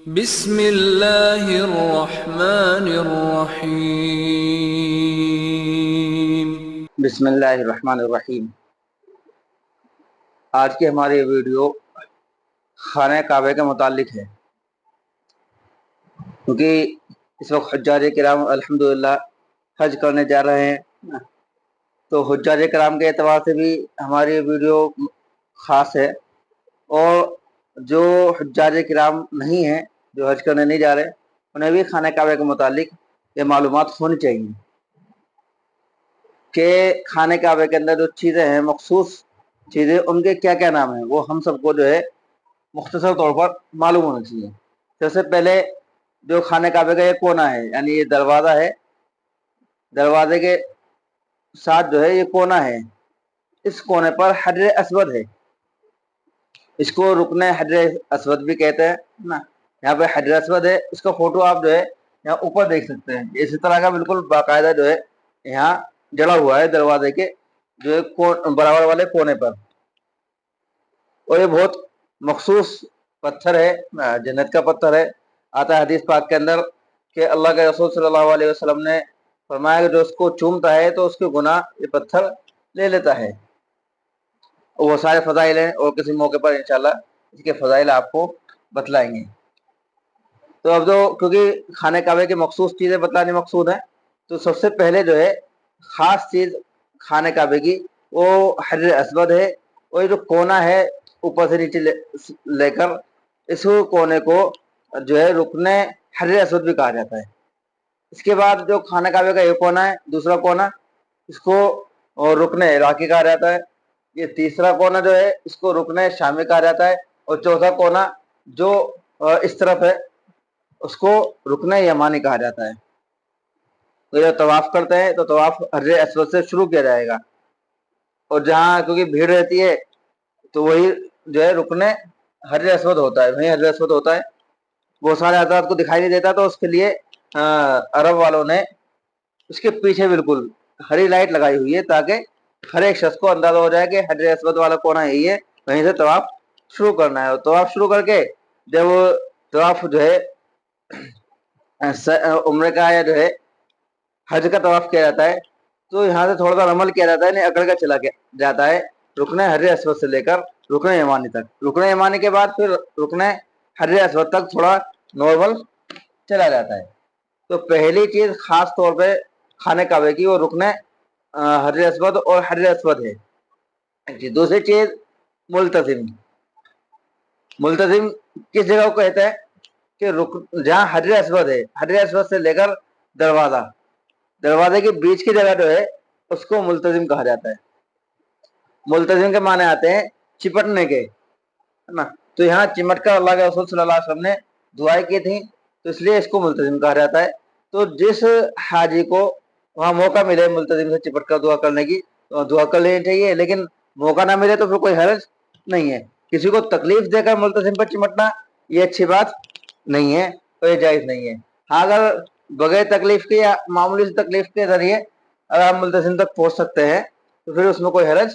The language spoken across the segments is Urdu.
بسم اللہ الرحمن الرحیم۔ بسم اللہ الرحمن الرحیم۔ آج کی ہماری ویڈیو خانہ کعبہ کے متعلق ہے، کیونکہ اس وقت حجاج کرام الحمدللہ حج کرنے جا رہے ہیں، تو حجاج کرام کے اعتبار سے بھی ہماری ویڈیو خاص ہے، اور جو حجاج کرام نہیں ہیں، جو حج کرنے نہیں جا رہے، انہیں بھی خانہ کعبہ کے متعلق یہ معلومات ہونی چاہیے کہ خانہ کعبہ کے اندر جو چیزیں ہیں، مخصوص چیزیں، ان کے کیا کیا نام ہیں، وہ ہم سب کو جو ہے مختصر طور پر معلوم ہونا چاہیے۔ سب سے پہلے جو خانہ کعبہ کا یہ کونا ہے، یعنی یہ دروازہ ہے، دروازے کے ساتھ جو ہے یہ کونا ہے، اس کونے پر حجر اسود ہے، اس کو رکن حجر اسود بھی کہتے ہیں نا۔ یہاں پہ حجر اسود ہے، اس کا فوٹو آپ جو ہے یہاں اوپر دیکھ سکتے ہیں، اسی طرح کا بالکل باقاعدہ جو ہے یہاں جڑا ہوا ہے دروازے کے جو ہے برابر والے کونے پر، اور یہ بہت مخصوص پتھر ہے، جنت کا پتھر ہے۔ آتا ہے حدیث پاک کے اندر کہ اللہ کے رسول صلی اللہ علیہ وسلم نے فرمایا کہ جو اس کو چومتا ہے تو اس کے گناہ یہ پتھر لے لیتا ہے۔ وہ سارے فضائل ہیں، اور کسی موقع پر انشاءاللہ اس کے فضائل آپ کو بتلائیں گے۔ تو اب جو کیونکہ خانہ کعبہ کی مخصوص چیزیں بتلانے مقصود ہیں، تو سب سے پہلے جو ہے خاص چیز خانہ کعبہ کی وہ حجر اسود ہے، اور یہ جو کونا ہے اوپر سے نیچے لے کر، اس کونے کو جو ہے رکن حجر اسود بھی کہا جاتا ہے۔ اس کے بعد جو خانہ کعبہ کا یہ کونا ہے، دوسرا کونا، اس کو رکن عراقی کہا جاتا ہے۔ یہ تیسرا کونا جو ہے اس کو رکن شامی کہا جاتا ہے، اور چوتھا کونا جو اس طرف ہے اس کو رکن یمانی کہا جاتا ہے۔ تو جب طواف کرتے ہیں تو طواف حجر اسود سے شروع کیا جائے گا، اور جہاں کیونکہ بھیڑ رہتی ہے تو وہی جو ہے رکن حجر اسود ہوتا ہے، وہیں حجر اسود ہوتا ہے، وہ سارے حضرات کو دکھائی نہیں دیتا، تو اس کے لیے عرب والوں نے اس کے پیچھے بالکل ہری لائٹ لگائی ہوئی ہے، تاکہ ہر ایک شخص کو اندازہ ہو جائے کہ حجر اسود والا کونا یہی ہے، وہیں سے طواف شروع کرنا ہے۔ اور طواف شروع کر کے جب طواف جو ہے عمرے کا یا جو ہے حج کا طواف کیا جاتا ہے، تو یہاں سے تھوڑا سا عمل کیا جاتا ہے، نہیں اکڑ کر چلا جاتا ہے رکن حجر اسود سے لے کر رکن یمانی تک۔ رکن یمانی کے بعد پھر رکن حجر اسود تک تھوڑا نارمل چلا جاتا ہے۔ تو پہلی چیز خاص طور پہ خانہ کعبہ کی وہ رکن حجر اسود اور حجر اسود ہے۔ دوسری چیز ملتزم۔ ملتزم کس جگہ کو کہتا ہے کہ جہاں حجر اسود ہے، حجر اسود سے لے کر دروازے کے بیچ کی جگہ جو ہے اس کو ملتزم کہا جاتا ہے۔ ملتزم کے معنی آتے ہیں چپٹنے کے، ہے نا۔ تو یہاں چمٹ کر اللہ کے رسول صلی اللہ علیہ وسلم نے دعائیں کی تھیں، تو اس لیے اس کو ملتزم کہا جاتا ہے۔ تو جس حاجی کو وہاں موقع ملے ملتزم سے چپٹ کر دعا کرنے کی تو دعا کر لینی چاہیے، لیکن موقع نہ ملے تو پھر کوئی حرج نہیں ہے۔ کسی کو تکلیف دے کر ملتزم پر چمٹنا یہ اچھی بات نہیں ہے، اور یہ جائز نہیں ہے۔ ہاں، اگر بغیر تکلیف کے یا معمولی تکلیف کے ذریعے اگر آپ ملتزم تک پہنچ سکتے ہیں تو پھر اس میں کوئی حرج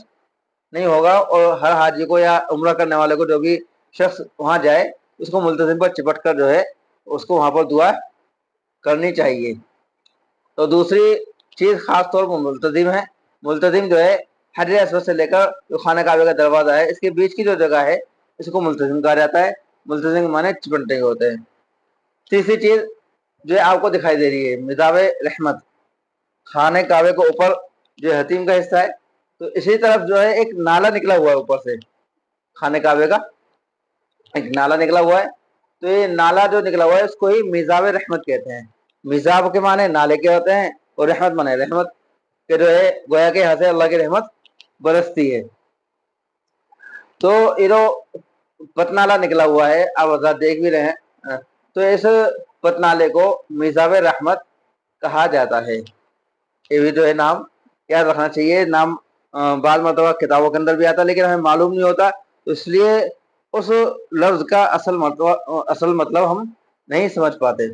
نہیں ہوگا، اور ہر حاجی کو یا عمرہ کرنے والے کو جو بھی شخص وہاں جائے اس کو ملتزم پر چپٹ کر جو ہے اس کو وہاں پر دعا کرنی چاہیے۔ تو دوسری چیز خاص طور پر ملتزم ہے۔ ملتزم جو ہے حجر اسود سے لے کر جو خانہ کعبہ کا دروازہ ہے اس کے بیچ کی جو جگہ ہے اس کو ملتزم کہا جاتا ہے۔ ملتزم کے معنی چپٹنے کے ہوتے ہیں۔ تیسری چیز جو ہے آپ کو دکھائی دے رہی ہے مزاب رحمت، خانہ کعبہ کے اوپر جو حتیم کا حصہ ہے، تو اسی طرف جو ہے ایک نالا نکلا ہوا ہے اوپر سے، خانہ کعبہ کا ایک نالا نکلا ہوا ہے، تو یہ نالا جو نکلا ہوا ہے اس کو ہی مزاب رحمت کہتے ہیں۔ مزاب کے معنی نالے کے ہوتے ہیں، اور رحمت معنی رحمت کہ جو ہے گویا کہ یہاں سے اللہ کی رحمت برستی ہے۔ تو یہ جو پتنالا نکلا ہوا ہے آپ حضرات دیکھ بھی رہے ہیں، تو اس پتنالے کو مزاب رحمت کہا جاتا ہے۔ یہ بھی جو ہے نام یاد رکھنا چاہیے۔ نام بعض مرتبہ کتابوں کے اندر بھی آتا ہے لیکن ہمیں معلوم نہیں ہوتا، اس لیے اس لفظ کا اصل مطلب ہم نہیں سمجھ پاتے۔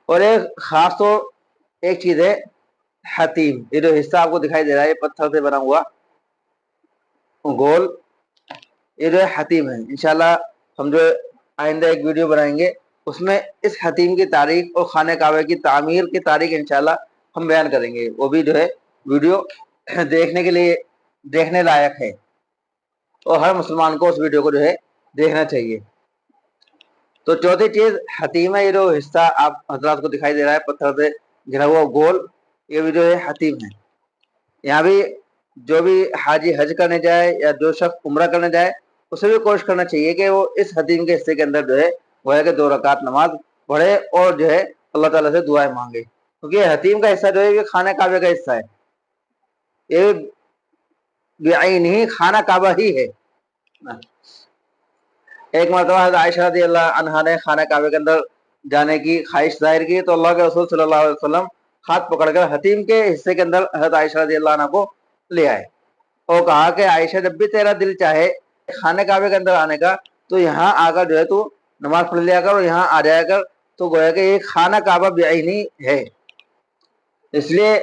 اور ایک خاص طور ایک چیز ہے حتیم، یہ جو حصہ آپ کو دکھائی دے رہا ہے پتھر سے بنا ہوا گول، یہ جو ہے حتیم ہے۔ انشاءاللہ ہم جو آئندہ ایک ویڈیو بنائیں گے, اس میں اس حتیم کی تاریخ اور خانہ کعبہ کی تعمیر کی تاریخ انشاءاللہ ہم بیان کریں گے. وہ بھی جو ہے ویڈیو دیکھنے کے لیے دیکھنے لائق ہے, اور ہر مسلمان کو اس ویڈیو کو جو ہے دیکھنا چاہیے. تو چوتھی چیز حتیم ہے. یہ جو حصہ آپ حضرات کو دکھائی دے رہا ہے پتھر سے گھرا ہوا گول, یہ بھی جو ہے حتیم ہے. یہاں بھی جو بھی حاجی حج کرنے جائے یا جو شخص عمرہ کرنے جائے, اسے بھی کوشش کرنا چاہیے کہ وہ اس حتیم کے حصے کے اندر جو ہے وہ ہے کہ 2 رکعت نماز پڑھے اور جو ہے اللہ تعالیٰ سے دعائیں مانگے, کیونکہ یہ حتیم کا حصہ جو ہے یہ خانہ کعبہ کا حصہ ہے. یہ بعین ہی خانہ کعبہ ہی ہے. ایک مرتبہ حضرت عائشہ رضی اللہ عنہا نے خانہ کعبہ کے اندر جانے کی خواہش ظاہر کی, تو اللہ کے رسول صلی اللہ علیہ وسلم ہاتھ پکڑ کر حتیم کے حصے کے اندر حضرت عائشہ رضی اللہ عنہ کو لے آئے اور کہا کہ عائشہ جب بھی تیرا دل چاہے خانہ کعبہ کے اندر آنے کا تو یہاں آ کر جو ہے تو نماز پڑھ لیا کر اور یہاں آ جایا کر. تو گویا کہ یہ خانہ کعبہ بعینی ہے. اس لیے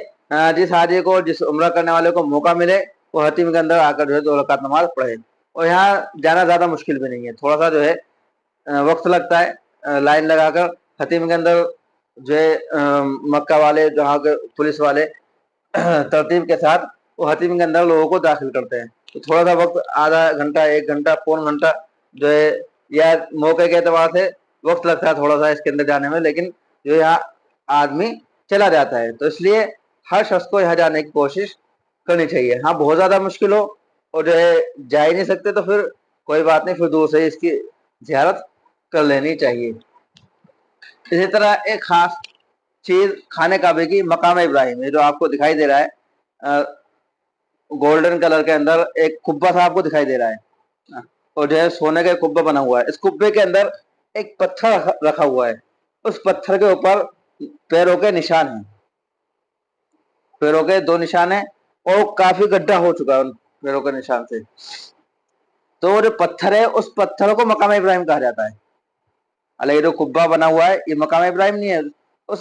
جس حاجی کو, جس عمرہ کرنے والے کو موقع ملے وہ حتیم کے اندر آ کر جو ہے 2 رکعت نماز پڑھے. اور یہاں جانا زیادہ مشکل بھی نہیں ہے, تھوڑا سا جو ہے وقت لگتا ہے لائن لگا کر. حتیم کے اندر جو ہے مکہ والے, جہاں کے پولیس والے ترتیب کے ساتھ وہ حتیم کے اندر لوگوں کو داخل کرتے ہیں. تو تھوڑا سا وقت, آدھا گھنٹہ, 1 گھنٹہ, پون گھنٹہ جو ہے یا موقع کے اعتبار سے وقت لگتا ہے تھوڑا سا اس کے اندر جانے میں, لیکن جو یہاں آدمی چلا جاتا ہے. تو اس لیے ہر شخص کو یہاں جانے کی کوشش کرنی چاہیے. ہاں بہت زیادہ مشکل ہو اور جو ہے جا ہی نہیں سکتے تو پھر کوئی بات نہیں, پھر دور سے اس کی زیارت کر لینی چاہیے. اسی طرح ایک خاص چیز خانہ کعبے کی مقام ابراہیم ہے, جو آپ کو دکھائی دے رہا ہے گولڈن کلر کے اندر ایک قبہ سا آپ کو دکھائی دے رہا ہے, اور جو ہے سونے کا قبہ بنا ہوا ہے. اس قبے کے اندر ایک پتھر رکھا ہوا ہے, اس پتھر کے اوپر پیروں کے نشان ہیں, پیروں کے 2 نشان ہیں اور کافی گڈھا ہو چکا ہے ان پیروں کے نشان سے. تو وہ جو پتھر ہے اس پتھر کو مقام ابراہیم کہا جاتا ہے. یہ جو قبہ بنا ہوا ہے یہ مقام ابراہیم نہیں ہے, اس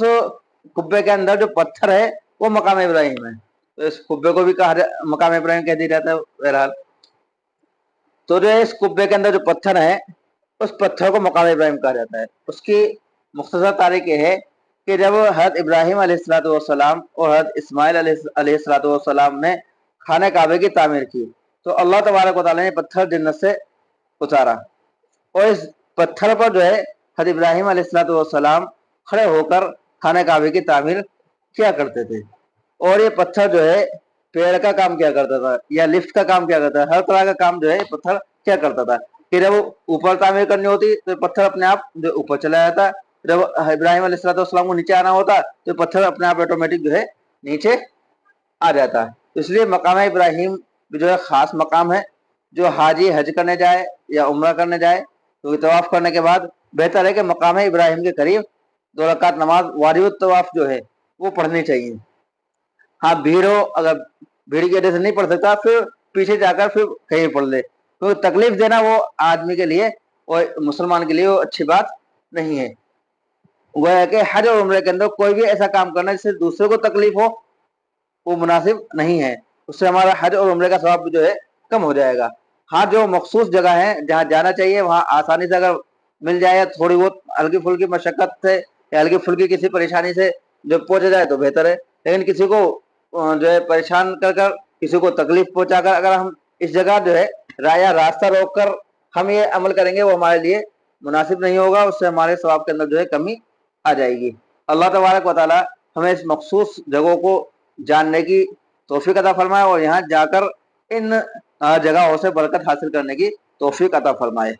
قبے کے اندر جو پتھر ہے وہ مقام ابراہیم ہے. تو اس قبے کو بھی مقام ابراہیم کہہ دیا جاتا ہے. بہرحال تو جو ہے اس قبے کے اندر جو پتھر ہے اس پتھر کو مقام ابراہیم کہا جاتا ہے. اس کی مختصر تاریخ یہ ہے کہ جب حضرت ابراہیم علیہ الصلوۃ والسلام اور حضرت اسماعیل علیہ الصلوۃ والسلام نے خانہ کعبے کی تعمیر کی تو اللہ تبارک و تعالیٰ نے پتھر جنت سے اتارا, اور اس پتھر پر جو ہے حضرت ابراہیم علیہ الصلوۃ والسلام کھڑے ہو کر خانہ کعبے کی تعمیر کیا کرتے تھے. اور یہ پتھر جو ہے پیڑ کا کام کیا کرتا تھا یا لفٹ کا کام کیا کرتا تھا, ہر طرح کا کام جو ہے پتھر کیا کرتا تھا. کہ جب اوپر تعمیر کرنی ہوتی تو پتھر اپنے آپ جو اوپر چلا جاتا, جب ابراہیم علیہ الصلوۃ والسلام کو نیچے آنا ہوتا تو پتھر اپنے آپ آٹومیٹک جو ہے نیچے آ جاتا. اس لیے مقام ابراہیم جو ہے خاص مقام ہے. جو حاجی حج کرنے جائے یا عمرہ کرنے جائے تو طواف کرنے کے بعد بہتر ہے کہ مقام ابراہیم کے قریب 2 رکعت نماز واجب الطواف جو ہے وہ پڑھنی چاہیے. ہاں بھیڑ ہو, اگر بھیڑ کی وجہ سے نہیں پڑھ سکتا پھر پیچھے جا کر پھر کہیں پڑھ لے, کیونکہ تکلیف دینا وہ آدمی کے لیے اور مسلمان کے لیے وہ اچھی بات نہیں ہے. وہ ہے کہ حج اور عمرے کے اندر کوئی بھی ایسا کام کرنا جس سے دوسرے کو تکلیف ہو وہ مناسب نہیں ہے, اس سے ہمارا حج اور عمرے کا ثواب جو ہے کم ہو جائے گا. ہاں جو مخصوص جگہ ہے جہاں جانا چاہیے وہاں آسانی سے اگر مل جائے, تھوڑی بہت ہلکی پھلکی مشقت سے یا ہلکی پھلکی کسی پریشانی سے جو پہنچ جائے تو بہتر ہے. لیکن کسی کو جو ہے پریشان کر کر, کسی کو تکلیف پہنچا کر اگر ہم اس جگہ جو ہے رایا راستہ روک کر ہم یہ عمل کریں گے وہ ہمارے لیے مناسب نہیں ہوگا, اس سے ہمارے ثواب کے اندر جو ہے کمی آ جائے گی. اللہ تبارک و تعالی ہمیں اس مخصوص جگہوں کو جاننے کی توفیق عطا فرمائے اور یہاں جا کر ان جگہوں سے برکت حاصل کرنے کی توفیق عطا فرمائے.